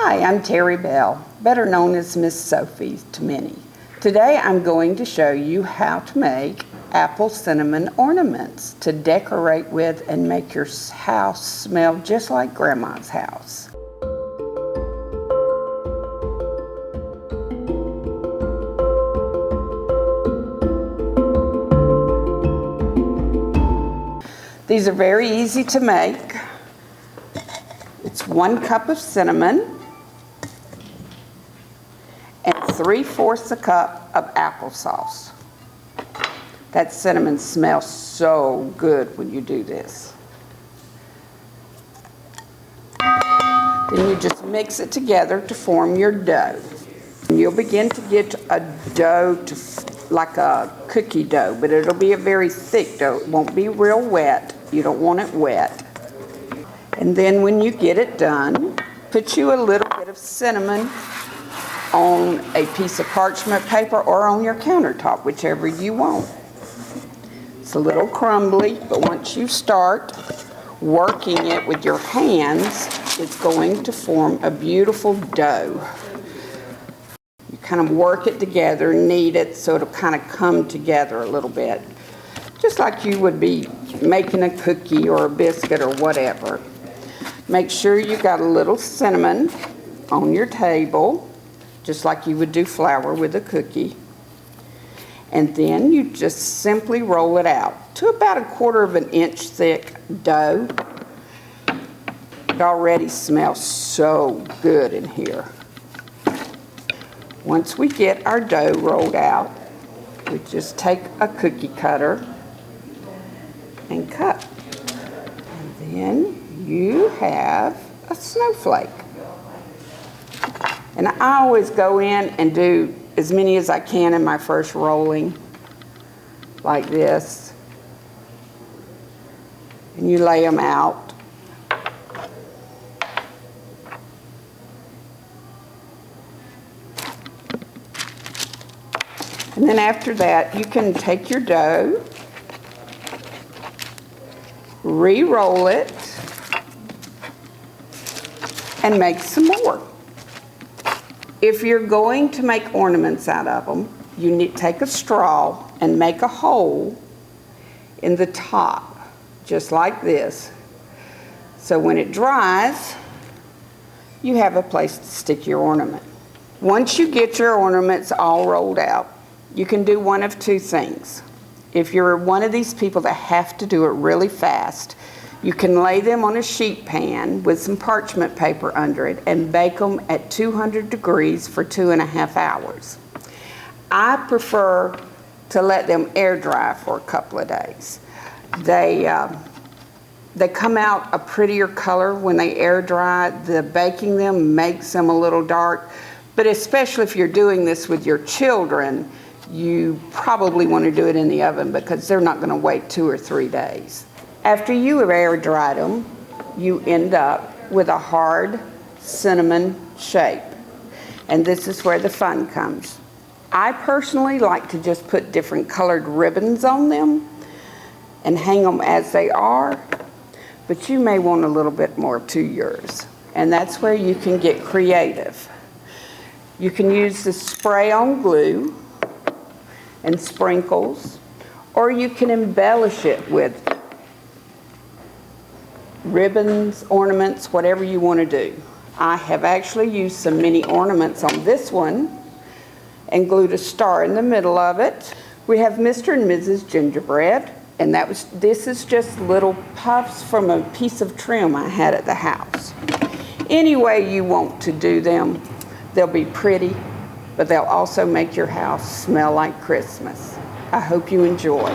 Hi, I'm Terry Bell, better known as Miss Sophie to many. Today I'm going to show you how to make apple cinnamon ornaments to decorate with and make your house smell just like Grandma's house. These are very easy to make. It's 1 cup of cinnamon and 3/4 a cup of applesauce. That cinnamon smells so good when you do this. Then you just mix it together to form your dough. And you'll begin to get a dough like a cookie dough, but it'll be a very thick dough. It won't be real wet. You don't want it wet. And then when you get it done, put you a little bit of cinnamon on a piece of parchment paper or on your countertop, whichever you want. It's a little crumbly, but once you start working it with your hands, it's going to form a beautiful dough. You kind of work it together, knead it so it'll kind of come together a little bit, just like you would be making a cookie or a biscuit or whatever. Make sure you got a little cinnamon on your table, just like you would do flour with a cookie. And then you just simply roll it out to about 1/4 of an inch thick dough. It already smells so good in here. Once we get our dough rolled out, we just take a cookie cutter and cut. And then you have a snowflake. And I always go in and do as many as I can in my first rolling, like this. And you lay them out. And then after that, you can take your dough, re-roll it, and make some more. If you're going to make ornaments out of them, you need to take a straw and make a hole in the top, just like this. So when it dries, you have a place to stick your ornament. Once you get your ornaments all rolled out, you can do one of 2 things. If you're one of these people that have to do it really fast, you can lay them on a sheet pan with some parchment paper under it and bake them at 200 degrees for 2.5 hours. I prefer to let them air dry for a couple of days. They come out a prettier color when they air dry. The baking them makes them a little dark, but especially if you're doing this with your children, you probably want to do it in the oven because they're not going to wait 2 or 3 days. After you have air dried them, you end up with a hard cinnamon shape. And this is where the fun comes. I personally like to just put different colored ribbons on them and hang them as they are, but you may want a little bit more to yours. And that's where you can get creative. You can use the spray-on glue and sprinkles, or you can embellish it with ribbons, ornaments, whatever you want to do. I have actually used some mini ornaments on this one and glued a star in the middle of it. We have Mr. and Mrs. Gingerbread, and this is just little puffs from a piece of trim I had at the house. Any way you want to do them, they'll be pretty, but they'll also make your house smell like Christmas. I hope you enjoy.